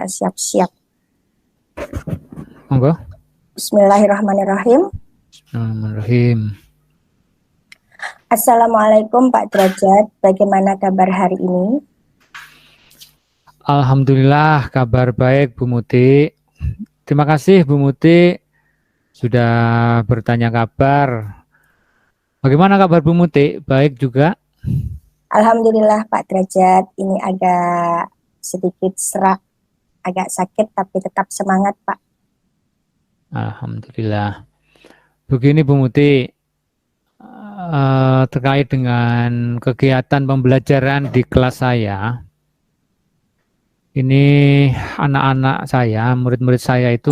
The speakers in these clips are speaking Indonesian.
bisa siap-siap. Monggo. Bismillahirrahmanirrahim. Bismillahirrahmanirrahim. Assalamualaikum Pak Derajat, bagaimana kabar hari ini? Alhamdulillah kabar baik Bu Muti. Terima kasih Bu Muti sudah bertanya kabar. Bagaimana kabar Bu Muti? Baik juga? Alhamdulillah Pak Derajat, ini agak sedikit serak, agak sakit tapi tetap semangat Pak. Alhamdulillah. Begini Bu Muti, terkait dengan kegiatan pembelajaran di kelas saya, ini anak-anak saya, murid-murid saya itu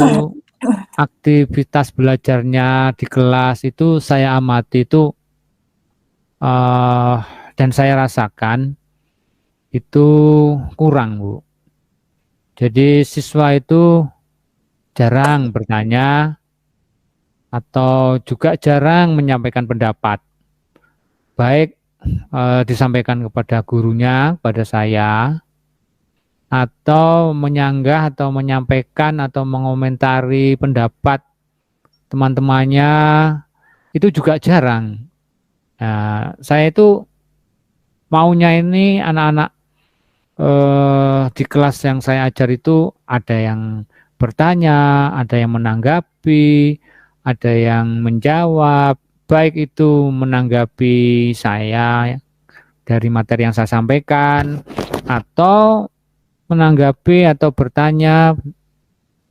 aktivitas belajarnya di kelas itu saya amati itu dan saya rasakan itu kurang, Bu. Jadi siswa itu jarang bertanya atau juga jarang menyampaikan pendapat, baik disampaikan kepada gurunya, kepada saya, atau menyanggah atau menyampaikan atau mengomentari pendapat teman-temannya, itu juga jarang. Nah, saya itu maunya ini anak-anak di kelas yang saya ajar itu ada yang bertanya, ada yang menanggapi, ada yang menjawab, baik itu menanggapi saya dari materi yang saya sampaikan, atau menanggapi atau bertanya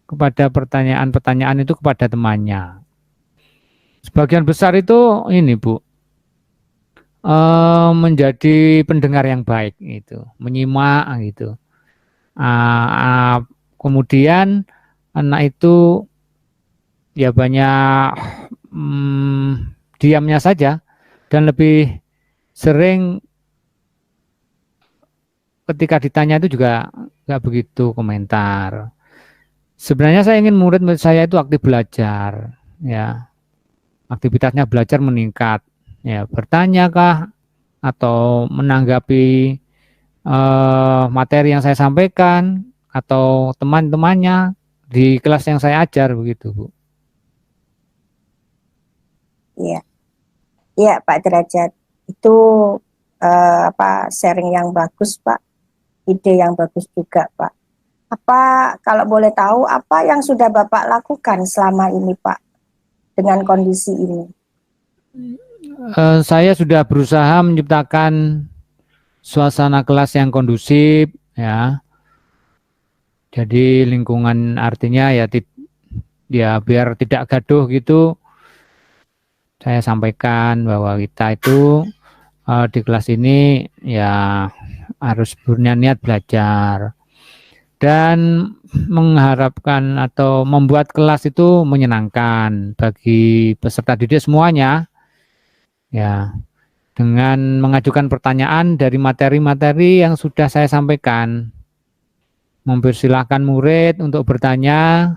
kepada pertanyaan-pertanyaan itu kepada temannya. Sebagian besar itu ini Bu, menjadi pendengar yang baik itu, menyimak gitu. Kemudian anak itu ya banyak diamnya saja dan lebih sering ketika ditanya itu juga nggak begitu komentar. Sebenarnya saya ingin murid-murid saya itu aktif belajar, ya, aktivitasnya belajar meningkat, ya, bertanyakah atau menanggapi materi yang saya sampaikan atau teman-temannya di kelas yang saya ajar begitu, Bu. Iya, iya Pak Derajat, itu sharing yang bagus Pak, ide yang bagus juga Pak. Apa kalau boleh tahu apa yang sudah Bapak lakukan selama ini Pak dengan kondisi ini? Saya sudah berusaha menciptakan suasana kelas yang kondusif, ya. Jadi lingkungan artinya ya biar tidak gaduh gitu. Saya sampaikan bahwa kita itu di kelas ini ya harus punya niat belajar dan mengharapkan atau membuat kelas itu menyenangkan bagi peserta didik semuanya, ya, dengan mengajukan pertanyaan dari materi-materi yang sudah saya sampaikan, mempersilahkan murid untuk bertanya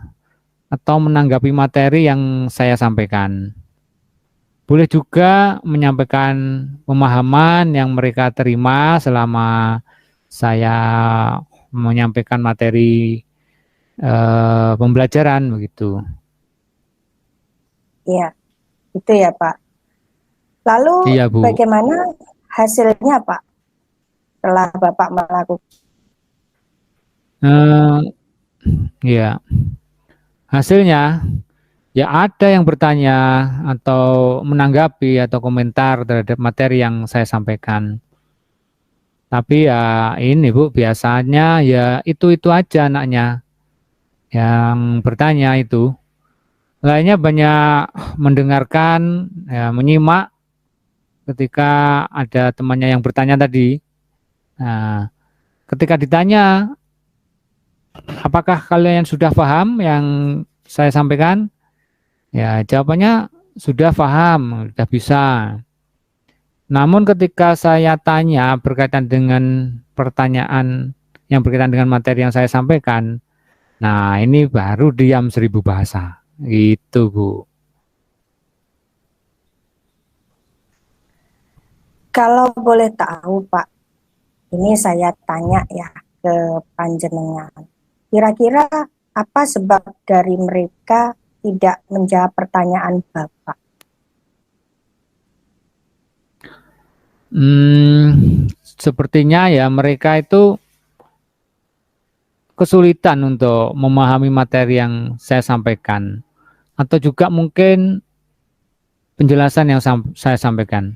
atau menanggapi materi yang saya sampaikan. Boleh juga menyampaikan pemahaman yang mereka terima selama saya menyampaikan materi pembelajaran begitu. Iya, itu ya Pak. Lalu Iya, Bu. bagaimana hasilnya Pak setelah Bapak melakukan? Ya, hasilnya ya ada yang bertanya atau menanggapi atau komentar terhadap materi yang saya sampaikan. Tapi ya ini Bu, biasanya ya itu aja anaknya yang bertanya itu. Lainnya banyak mendengarkan, ya, menyimak ketika ada temannya yang bertanya tadi. Nah, ketika ditanya, apakah kalian sudah paham yang saya sampaikan? Ya, jawabannya sudah paham, sudah bisa. Namun ketika saya tanya berkaitan dengan pertanyaan yang berkaitan dengan materi yang saya sampaikan, nah ini baru diam 1000 bahasa. Gitu, Bu. Kalau boleh tahu Pak, ini saya tanya ya ke panjenengan. Kira-kira apa sebab dari mereka tidak menjawab pertanyaan Bapak? Sepertinya ya mereka itu kesulitan untuk memahami materi yang saya sampaikan, atau juga mungkin penjelasan yang saya sampaikan,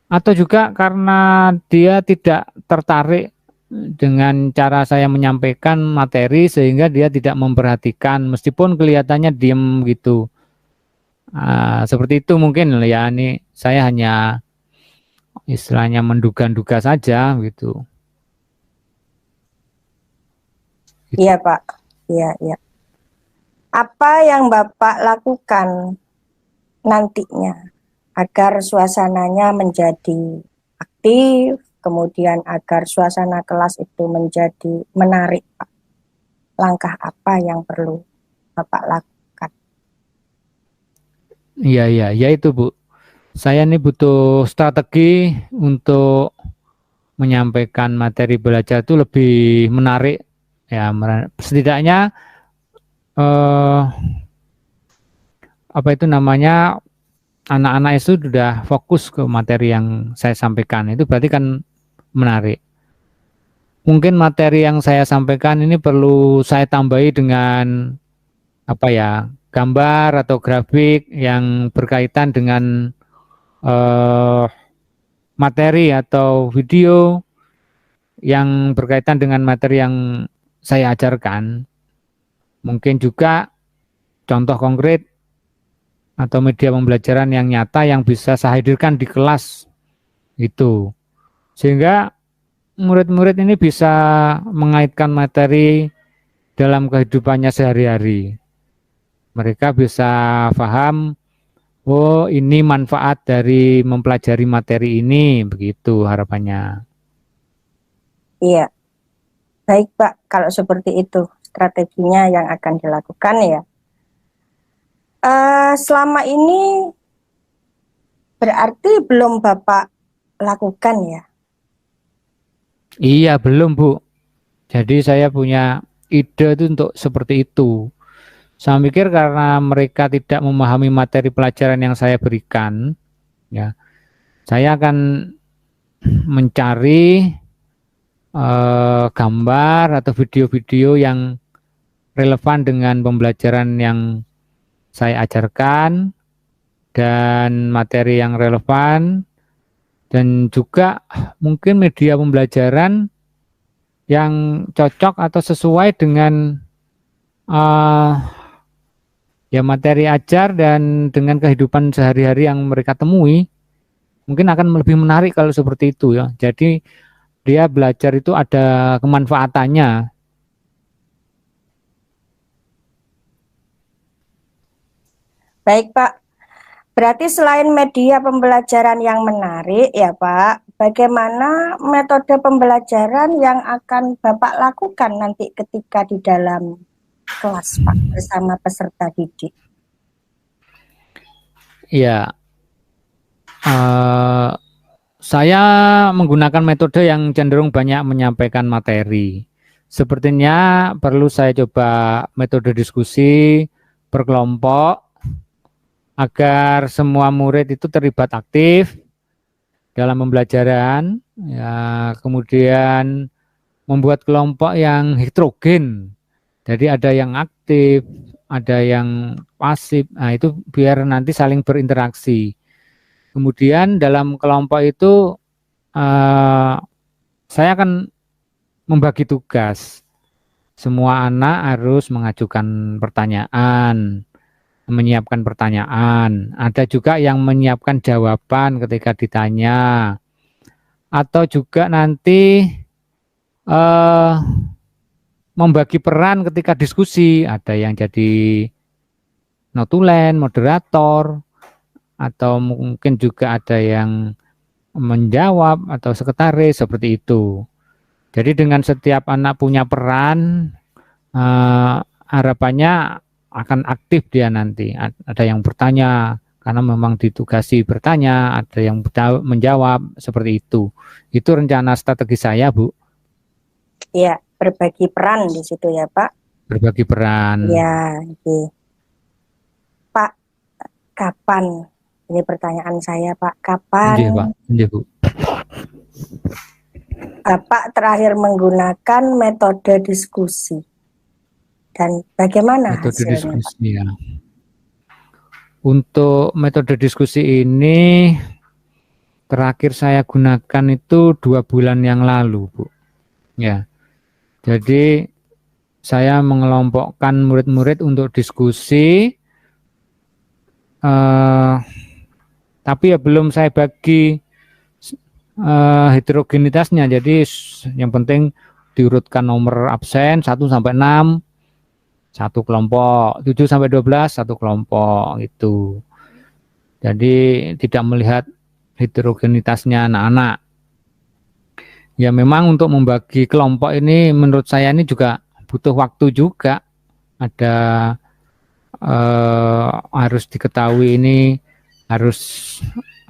atau juga karena dia tidak tertarik dengan cara saya menyampaikan materi sehingga dia tidak memperhatikan meskipun kelihatannya diem gitu. Seperti itu mungkin ya, ini saya hanya istilahnya menduga-duga saja gitu. Iya Pak, iya. Apa yang Bapak lakukan nantinya agar suasananya menjadi aktif, kemudian agar suasana kelas itu menjadi menarik, Pak? Langkah apa yang perlu Bapak lakukan? Iya, itu Bu. Saya ini butuh strategi untuk menyampaikan materi belajar itu lebih menarik ya, setidaknya apa itu namanya, anak-anak itu sudah fokus ke materi yang saya sampaikan, itu berarti kan menarik. Mungkin materi yang saya sampaikan ini perlu saya tambahi dengan apa ya, gambar atau grafik yang berkaitan dengan materi atau video yang berkaitan dengan materi yang saya ajarkan. Mungkin juga contoh konkret atau media pembelajaran yang nyata yang bisa saya hadirkan di kelas itu, sehingga murid-murid ini bisa mengaitkan materi dalam kehidupannya sehari-hari. Mereka bisa paham, oh ini manfaat dari mempelajari materi ini, begitu harapannya. Iya, baik Pak, kalau seperti itu strateginya yang akan dilakukan ya. Selama ini berarti belum Bapak lakukan ya? Iya, belum Bu. Jadi saya punya ide itu untuk seperti itu. Saya pikir karena mereka tidak memahami materi pelajaran yang saya berikan, ya, saya akan mencari gambar atau video-video yang relevan dengan pembelajaran yang saya ajarkan dan materi yang relevan, dan juga mungkin media pembelajaran yang cocok atau sesuai dengan ya materi ajar dan dengan kehidupan sehari-hari yang mereka temui. Mungkin akan lebih menarik kalau seperti itu ya. Jadi dia belajar itu ada kemanfaatannya. Baik Pak, berarti selain media pembelajaran yang menarik ya Pak, bagaimana metode pembelajaran yang akan Bapak lakukan nanti ketika di dalam kelas Pak bersama peserta didik? Ya, saya menggunakan metode yang cenderung banyak menyampaikan materi. Sepertinya perlu saya coba metode diskusi berkelompok agar semua murid itu terlibat aktif dalam pembelajaran. Ya, kemudian membuat kelompok yang heterogen. Jadi ada yang aktif, ada yang pasif. Nah, itu biar nanti saling berinteraksi. Kemudian dalam kelompok itu saya akan membagi tugas. Semua anak harus mengajukan pertanyaan, menyiapkan pertanyaan. Ada juga yang menyiapkan jawaban ketika ditanya. Atau juga nanti membagi peran ketika diskusi. Ada yang jadi notulen, moderator, atau mungkin juga ada yang menjawab atau sekretaris, seperti itu. Jadi dengan setiap anak punya peran, harapannya akan aktif dia nanti. Ada yang bertanya karena memang ditugasi bertanya, ada yang menjawab, seperti itu. Itu rencana strategi saya, Bu. Ya, berbagi peran di situ ya Pak. Berbagi peran. Ya, oke. Pak, kapan? Ini pertanyaan saya Pak, Nggih, Pak. kapan Nggih, Bu. Bapak terakhir menggunakan metode diskusi dan bagaimana Metode hasilnya Pak? diskusi ya. Untuk metode diskusi ini terakhir saya gunakan itu 2 bulan yang lalu, Bu. Ya, jadi saya mengelompokkan murid-murid untuk diskusi, tapi ya belum saya bagi heterogenitasnya. Jadi yang penting diurutkan nomor absen 1 sampai 6 satu kelompok, 7 sampai 12 satu kelompok gitu. Jadi tidak melihat heterogenitasnya anak-anak. Ya memang untuk membagi kelompok ini menurut saya ini juga butuh waktu juga. Ada harus diketahui ini harus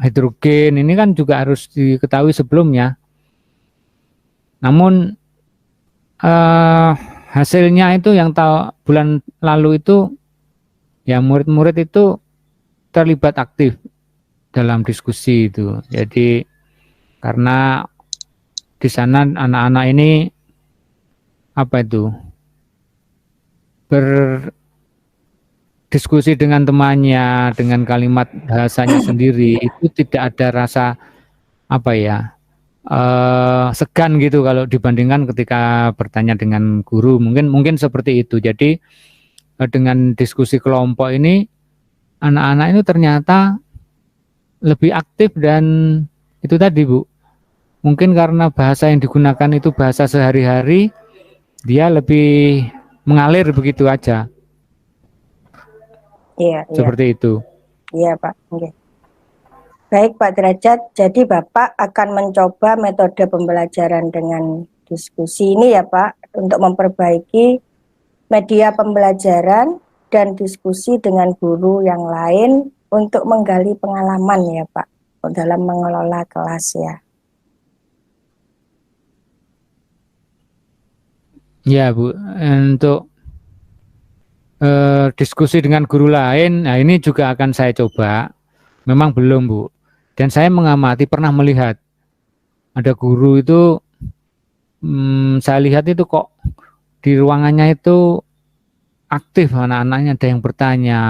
heterogen, ini kan juga harus diketahui sebelumnya. Namun hasilnya itu yang bulan lalu itu ya murid-murid itu terlibat aktif dalam diskusi itu. Jadi karena di sana anak-anak ini apa itu berdiskusi dengan temannya dengan kalimat bahasanya sendiri, itu tidak ada rasa apa ya segan gitu kalau dibandingkan ketika bertanya dengan guru, mungkin seperti itu. Jadi dengan diskusi kelompok ini anak-anak itu ternyata lebih aktif dan itu tadi Bu, mungkin karena bahasa yang digunakan itu bahasa sehari-hari, dia lebih mengalir begitu aja. Iya, iya. Seperti itu. Iya Pak. Oke. Baik Pak Derajat, jadi Bapak akan mencoba metode pembelajaran dengan diskusi ini ya Pak, untuk memperbaiki media pembelajaran dan diskusi dengan guru yang lain untuk menggali pengalaman ya Pak, dalam mengelola kelas ya. Ya Bu, untuk diskusi dengan guru lain, nah ini juga akan saya coba. Memang belum Bu, dan saya mengamati, pernah melihat ada guru itu, saya lihat itu kok di ruangannya itu aktif anak-anaknya, ada yang bertanya,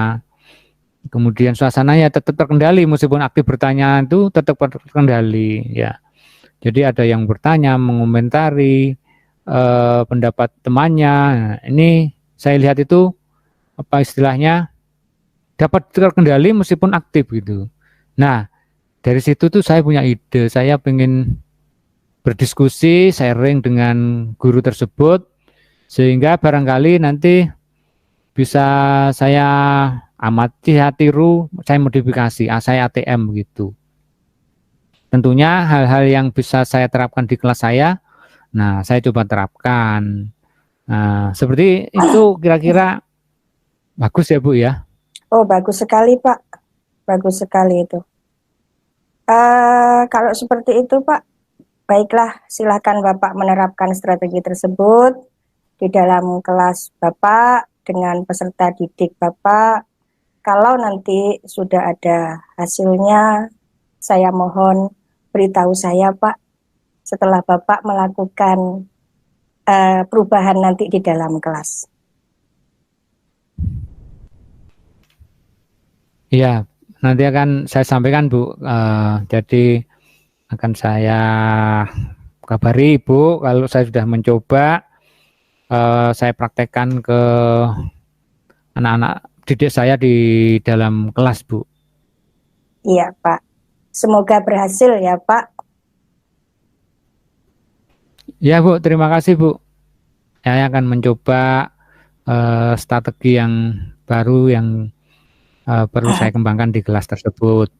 kemudian suasananya tetap terkendali meskipun aktif bertanya itu tetap terkendali ya. Jadi ada yang bertanya, mengomentari pendapat temannya. Nah, ini saya lihat itu apa istilahnya dapat terkendali meskipun aktif gitu. Nah dari situ tuh saya punya ide, saya pengen berdiskusi, sharing dengan guru tersebut, sehingga barangkali nanti bisa saya amati, tiru, saya modifikasi, saya ATM gitu. Tentunya hal-hal yang bisa saya terapkan di kelas saya, nah saya coba terapkan. Nah seperti itu kira-kira bagus ya Bu ya? Oh bagus sekali Pak, bagus sekali itu. Kalau seperti itu Pak, baiklah silakan Bapak menerapkan strategi tersebut di dalam kelas Bapak dengan peserta didik Bapak. Kalau nanti sudah ada hasilnya, saya mohon beritahu saya Pak, setelah Bapak melakukan perubahan nanti di dalam kelas. Iya, nanti akan saya sampaikan Bu. Jadi akan saya kabari Ibu kalau saya sudah mencoba, saya praktekkan ke anak-anak didik saya di dalam kelas Bu. Iya Pak, semoga berhasil ya Pak. Ya Bu, terima kasih Bu. Saya akan mencoba strategi yang baru yang perlu saya kembangkan di kelas tersebut.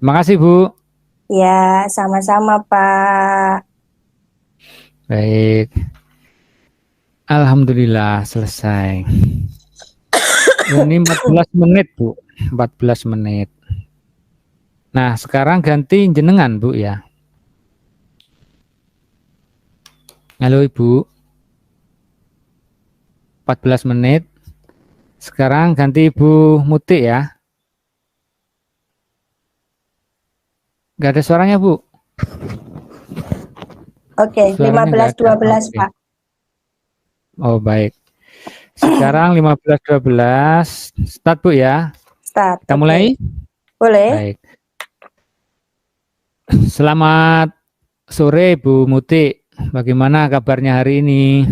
Terima kasih Bu. Ya, sama-sama Pak. Baik. Alhamdulillah selesai. Ini 14 menit Bu, 14 menit. Nah sekarang ganti jenengan Bu ya. Halo Ibu. 14 menit. Sekarang ganti Ibu Muti ya. Nggak ada suaranya, Bu. Oke, Suaranya nggak ada. 15-12 Oke. Pak. Oh, baik. Sekarang 15-12. Start, Bu ya. Start. Kita Oke. mulai? Boleh. Baik. Selamat sore, Bu Muti. Bagaimana kabarnya hari ini?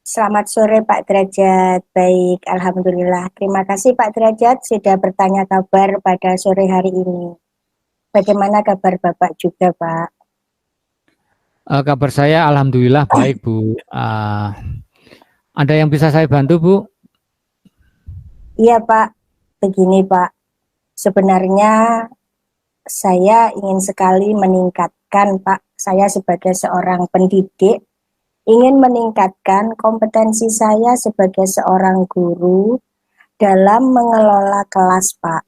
Selamat sore Pak Derajat. Baik, alhamdulillah. Terima kasih Pak Derajat sudah bertanya kabar pada sore hari ini. Bagaimana kabar Bapak juga, Pak? Kabar saya alhamdulillah baik, Bu. Ada yang bisa saya bantu, Bu? Iya, Pak. Begini, Pak. Sebenarnya saya ingin sekali meningkatkan, Pak. Saya sebagai seorang pendidik ingin meningkatkan kompetensi saya sebagai seorang guru dalam mengelola kelas, Pak.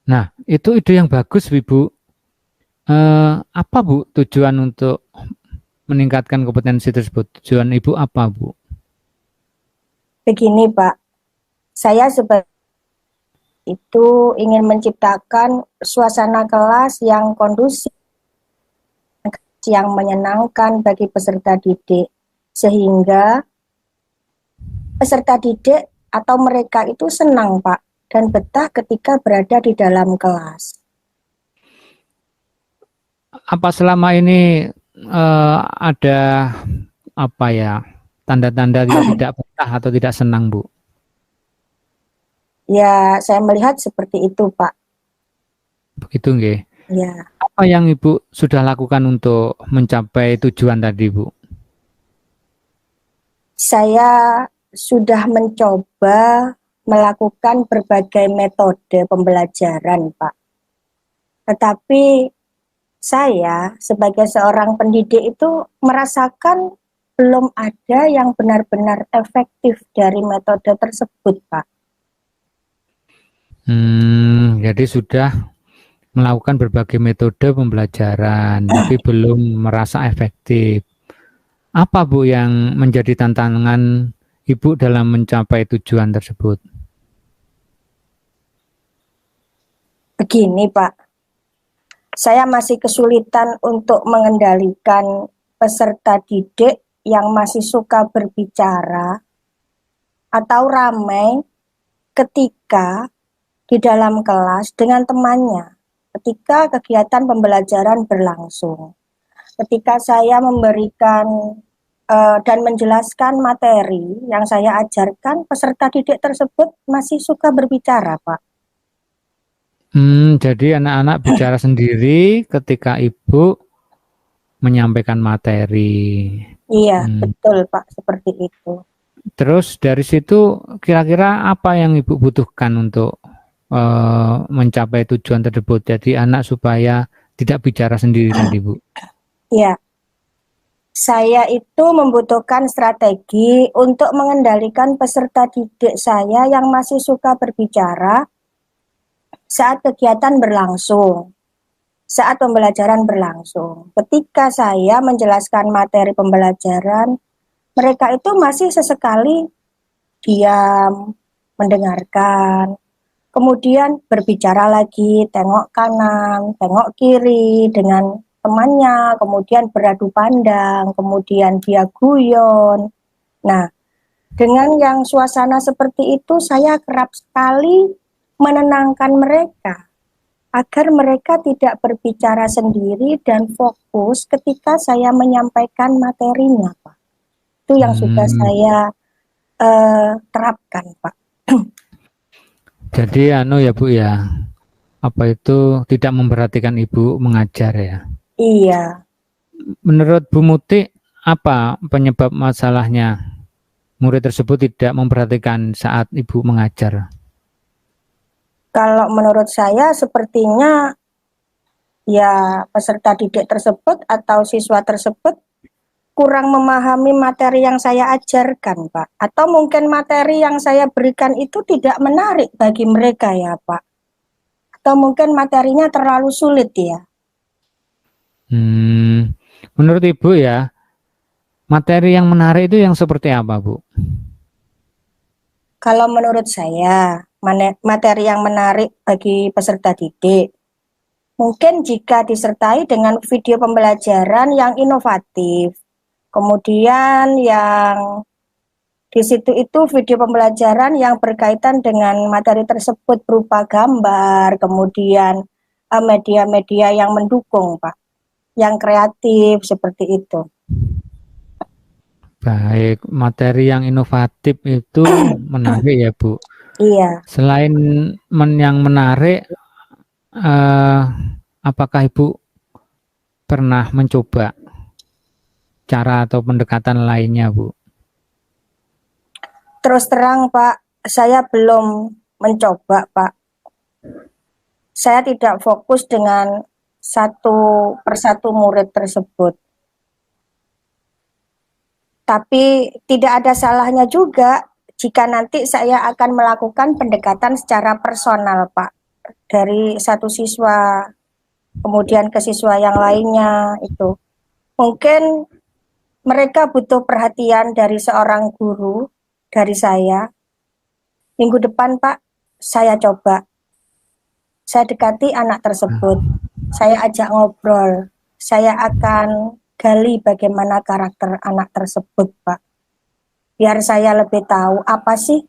Nah, itu ide yang bagus, Ibu. Apa, Bu, tujuan untuk meningkatkan kompetensi tersebut? Tujuan Ibu apa, Bu? Begini, Pak. Saya sebagai itu ingin menciptakan suasana kelas yang kondusif, yang menyenangkan bagi peserta didik, sehingga peserta didik atau mereka itu senang, Pak, dan betah ketika berada di dalam kelas. Apa selama ini ada apa ya tanda-tanda tidak betah atau tidak senang, Bu? Ya, saya melihat seperti itu, Pak. Begitu, nggih. Ya, Apa yang Ibu sudah lakukan untuk mencapai tujuan tadi, Bu? saya sudah mencoba melakukan berbagai metode pembelajaran, Pak. Tetapi saya sebagai seorang pendidik itu merasakan belum ada yang benar-benar efektif dari metode tersebut, Pak. Jadi sudah melakukan berbagai metode pembelajaran, tapi belum merasa efektif. Apa, Bu, yang menjadi tantangan Ibu dalam mencapai tujuan tersebut? Begini, Pak. Saya masih kesulitan untuk mengendalikan peserta didik yang masih suka berbicara atau ramai ketika di dalam kelas dengan temannya, ketika kegiatan pembelajaran berlangsung. Ketika saya memberikan dan menjelaskan materi yang saya ajarkan, peserta didik tersebut masih suka berbicara, Pak. Jadi anak-anak bicara sendiri ketika Ibu menyampaikan materi. Iya, betul Pak, seperti itu. Terus dari situ kira-kira apa yang Ibu butuhkan untuk mencapai tujuan tersebut? Jadi anak supaya tidak bicara sendiri tadi, Bu. Iya. Saya itu membutuhkan strategi untuk mengendalikan peserta didik saya yang masih suka berbicara saat kegiatan berlangsung, saat pembelajaran berlangsung. Ketika saya menjelaskan materi pembelajaran, mereka itu masih sesekali diam, mendengarkan, kemudian berbicara lagi, tengok kanan, tengok kiri dengan temannya, kemudian beradu pandang, kemudian dia guyon. Nah, dengan yang suasana seperti itu, saya kerap sekali menenangkan mereka agar mereka tidak berbicara sendiri dan fokus ketika saya menyampaikan materinya, Pak. Itu yang sudah saya terapkan, Pak. Jadi ya, Bu, ya, apa itu tidak memperhatikan Ibu mengajar ya? Iya. Menurut Bu Muti, apa penyebab masalahnya murid tersebut tidak memperhatikan saat Ibu mengajar? Kalau menurut saya sepertinya ya peserta didik tersebut atau siswa tersebut kurang memahami materi yang saya ajarkan, Pak. Atau mungkin materi yang saya berikan itu tidak menarik bagi mereka ya, Pak. Atau mungkin materinya terlalu sulit ya. Menurut Ibu ya, materi yang menarik itu yang seperti apa, Bu? Kalau menurut saya, materi yang menarik bagi peserta didik, mungkin jika disertai dengan video pembelajaran yang inovatif, kemudian yang di situ itu video pembelajaran yang berkaitan dengan materi tersebut berupa gambar, kemudian media-media yang mendukung, Pak, yang kreatif seperti itu. Baik, materi yang inovatif itu menarik ya, Bu. Iya. Selain yang menarik, apakah Ibu pernah mencoba cara atau pendekatan lainnya, Bu? Terus terang, Pak, saya belum mencoba, Pak. Saya tidak fokus dengan satu persatu murid tersebut. Tapi tidak ada salahnya juga jika nanti saya akan melakukan pendekatan secara personal, Pak. Dari satu siswa, kemudian ke siswa yang lainnya itu. Mungkin mereka butuh perhatian dari seorang guru, dari saya. Minggu depan, Pak, saya coba. Saya dekati anak tersebut. Saya ajak ngobrol. Saya akan gali bagaimana karakter anak tersebut, Pak. Biar saya lebih tahu apa sih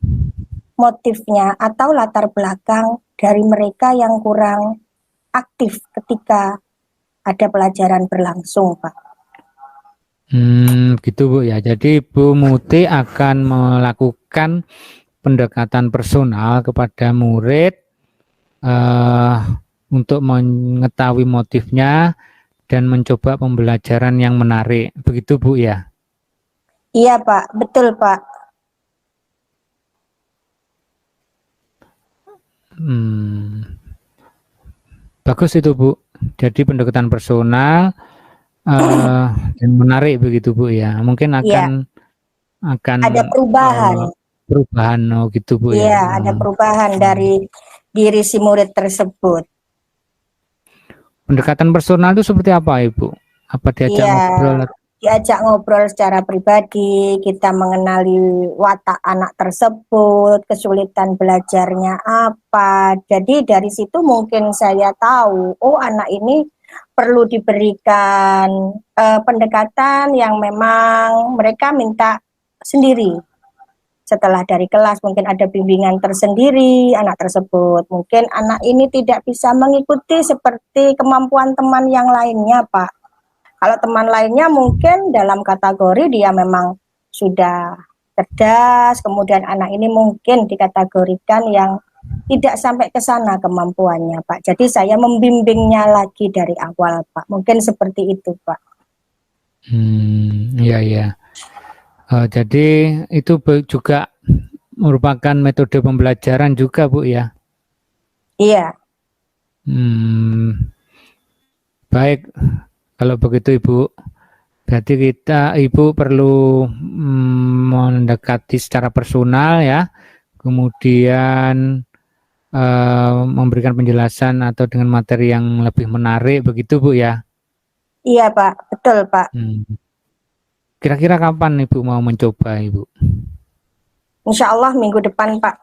motifnya atau latar belakang dari mereka yang kurang aktif ketika ada pelajaran berlangsung, Pak. Gitu, Bu ya. Jadi Bu Muti akan melakukan pendekatan personal kepada murid untuk mengetahui motifnya dan mencoba pembelajaran yang menarik. Begitu, Bu ya? Iya, Pak. Betul, Pak. Bagus itu, Bu. Jadi pendekatan personal dan menarik begitu, Bu ya. Mungkin Iya. akan Ada perubahan. Perubahan, oh gitu, Bu ya. Iya, ada perubahan dari diri si murid tersebut. Pendekatan personal itu seperti apa, Ibu? Apa diajak Iya, ngobrol? diajak ngobrol secara pribadi, kita mengenali watak anak tersebut, kesulitan belajarnya apa. Jadi dari situ mungkin saya tahu, oh anak ini perlu diberikan pendekatan yang memang mereka minta sendiri. Setelah dari kelas mungkin ada bimbingan tersendiri anak tersebut. Mungkin anak ini tidak bisa mengikuti seperti kemampuan teman yang lainnya, Pak. Kalau teman lainnya mungkin dalam kategori dia memang sudah cerdas, kemudian anak ini mungkin dikategorikan yang tidak sampai ke sana kemampuannya, Pak. Jadi saya membimbingnya lagi dari awal, Pak. Mungkin seperti itu, Pak. Iya, iya. Jadi itu juga merupakan metode pembelajaran juga, Bu ya? Iya. Baik, kalau begitu Ibu, berarti Ibu perlu mendekati secara personal ya, kemudian memberikan penjelasan atau dengan materi yang lebih menarik, begitu Bu ya? Iya Pak, betul Pak. Kira-kira kapan Ibu mau mencoba, Ibu? Insya Allah minggu depan Pak.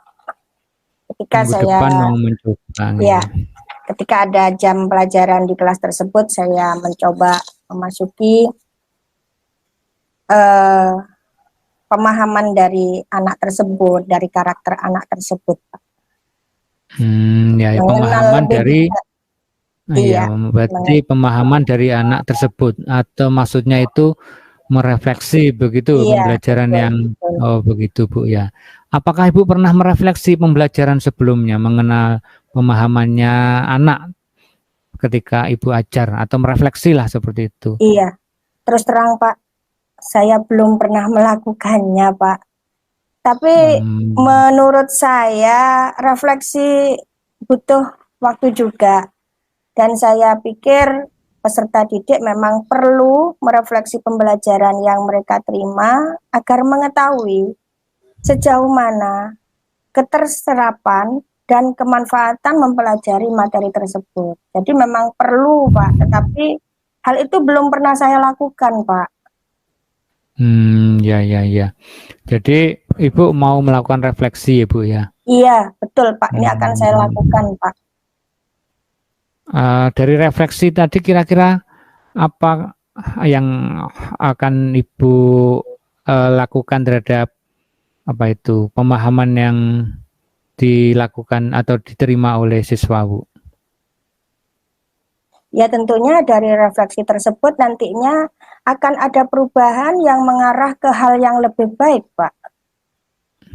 Ketika minggu saya depan mau mencoba. Ya, ketika ada jam pelajaran di kelas tersebut, saya mencoba memasuki pemahaman dari anak tersebut, dari karakter anak tersebut. Ya, pemahaman dari iya, berarti pemahaman dari anak tersebut, atau maksudnya itu merefleksi begitu pembelajaran betul, yang betul. Oh begitu Bu ya. Apakah Ibu pernah merefleksi pembelajaran sebelumnya, mengenal pemahamannya anak ketika Ibu ajar, atau merefleksi lah seperti itu? Iya, terus terang Pak, saya belum pernah melakukannya Pak. Tapi menurut saya refleksi butuh waktu juga. Dan saya pikir peserta didik memang perlu merefleksi pembelajaran yang mereka terima agar mengetahui sejauh mana keterserapan dan kemanfaatan mempelajari materi tersebut. Jadi memang perlu Pak, tetapi hal itu belum pernah saya lakukan Pak. Ya, ya, ya. Jadi Ibu mau melakukan refleksi ya, Bu ya? Iya, betul Pak. Ini akan saya lakukan Pak. Dari refleksi tadi kira-kira apa yang akan Ibu lakukan terhadap apa itu pemahaman yang dilakukan atau diterima oleh siswa, Bu? Ya tentunya dari refleksi tersebut nantinya akan ada perubahan yang mengarah ke hal yang lebih baik, Pak.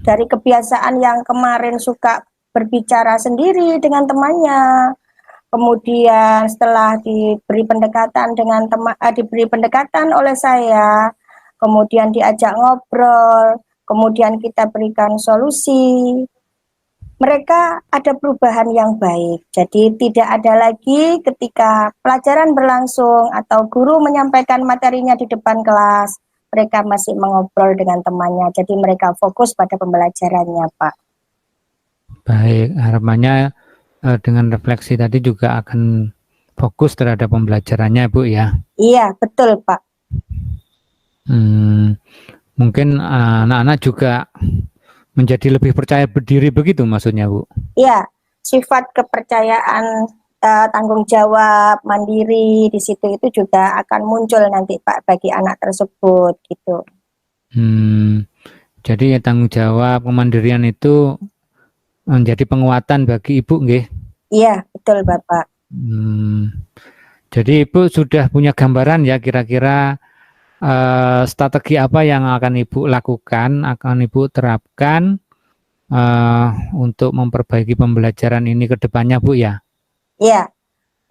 Dari kebiasaan yang kemarin suka berbicara sendiri dengan temannya, kemudian setelah diberi pendekatan dengan diberi pendekatan oleh saya, kemudian diajak ngobrol, kemudian kita berikan solusi, mereka ada perubahan yang baik. Jadi tidak ada lagi ketika pelajaran berlangsung atau guru menyampaikan materinya di depan kelas, mereka masih mengobrol dengan temannya. Jadi mereka fokus pada pembelajarannya, Pak. Baik, harapannya dengan refleksi tadi juga akan fokus terhadap pembelajarannya, Bu ya. Iya, betul, Pak. Mungkin anak-anak juga menjadi lebih percaya diri begitu maksudnya, Bu? Iya, sifat kepercayaan, tanggung jawab, mandiri di situ itu juga akan muncul nanti Pak bagi anak tersebut gitu. Jadi tanggung jawab, kemandirian itu menjadi penguatan bagi Ibu, nggih? Iya, betul Bapak. Jadi Ibu sudah punya gambaran ya kira-kira strategi apa yang akan Ibu lakukan, akan Ibu terapkan untuk memperbaiki pembelajaran ini ke depannya, Bu ya? Iya,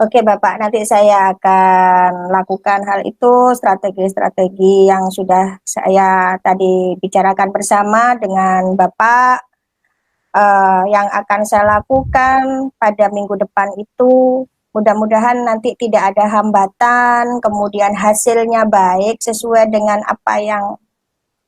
oke Bapak, nanti saya akan lakukan hal itu, strategi-strategi yang sudah saya tadi bicarakan bersama dengan Bapak, yang akan saya lakukan pada minggu depan itu, mudah-mudahan nanti tidak ada hambatan, kemudian hasilnya baik sesuai dengan apa yang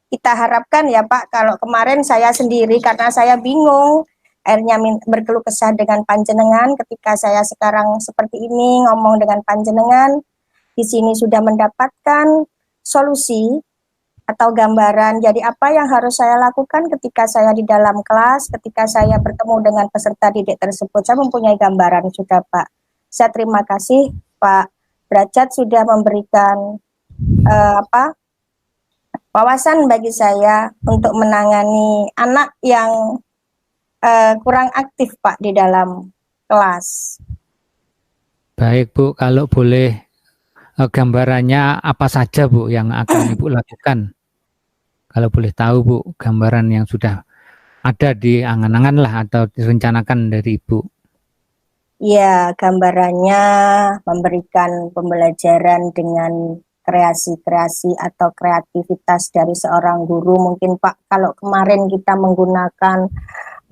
kita harapkan ya Pak. Kalau kemarin saya sendiri karena saya bingung, akhirnya berkeluh kesah dengan panjenengan. Ketika saya sekarang seperti ini ngomong dengan panjenengan, di sini sudah mendapatkan solusi atau gambaran. Jadi apa yang harus saya lakukan ketika saya di dalam kelas, ketika saya bertemu dengan peserta didik tersebut, saya mempunyai gambaran sudah Pak. Saya terima kasih Pak Derajat sudah memberikan wawasan bagi saya untuk menangani anak yang kurang aktif Pak di dalam kelas. Baik Bu, kalau boleh gambarannya apa saja Bu yang akan Ibu lakukan? Kalau boleh tahu Bu, gambaran yang sudah ada di angan-angan lah atau direncanakan dari Ibu. Ya, gambarannya memberikan pembelajaran dengan kreasi-kreasi atau kreativitas dari seorang guru. Mungkin Pak, kalau kemarin kita menggunakan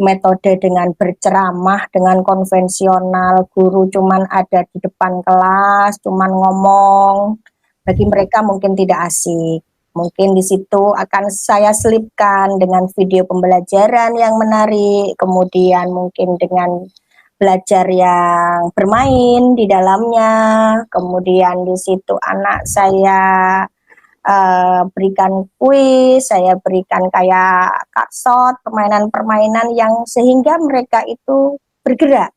metode dengan berceramah, dengan konvensional, guru cuman ada di depan kelas, cuman ngomong, bagi mereka mungkin tidak asik. Mungkin di situ akan saya selipkan dengan video pembelajaran yang menarik, kemudian mungkin dengan belajar yang bermain di dalamnya, kemudian di situ anak saya berikan kuis, saya berikan kayak kaksot, permainan-permainan yang sehingga mereka itu bergerak.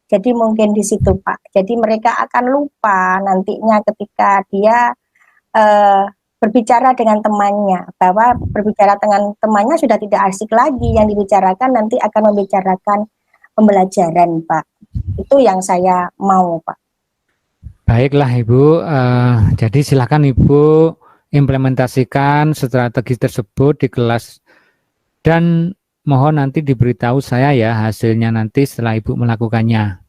Jadi mungkin di situ Pak. Jadi mereka akan lupa nantinya ketika dia berbicara dengan temannya, bahwa berbicara dengan temannya sudah tidak asik lagi, yang dibicarakan nanti akan membicarakan pembelajaran Pak. Itu yang saya mau Pak. Baiklah Ibu, jadi silakan Ibu implementasikan strategi tersebut di kelas dan mohon nanti diberitahu saya ya hasilnya nanti setelah Ibu melakukannya.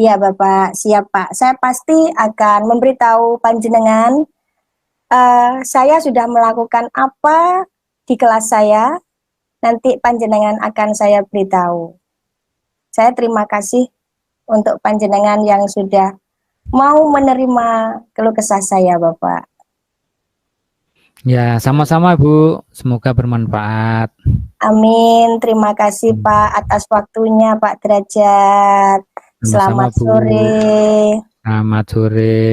Iya Bapak, siap Pak. Saya pasti akan memberitahu panjenengan saya sudah melakukan apa di kelas saya, nanti panjenengan akan saya beritahu. Saya terima kasih untuk panjenengan yang sudah mau menerima keluh kesah saya Bapak. Ya, sama-sama Bu. Semoga bermanfaat. Amin. Terima kasih Pak atas waktunya Pak Derajat. Sama-sama, Selamat sore. Selamat sore.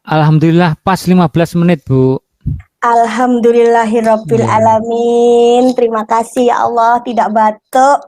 Alhamdulillah pas 15 menit Bu. Alhamdulillahirabbil Iya. alamin. Terima kasih ya Allah, tidak batuk.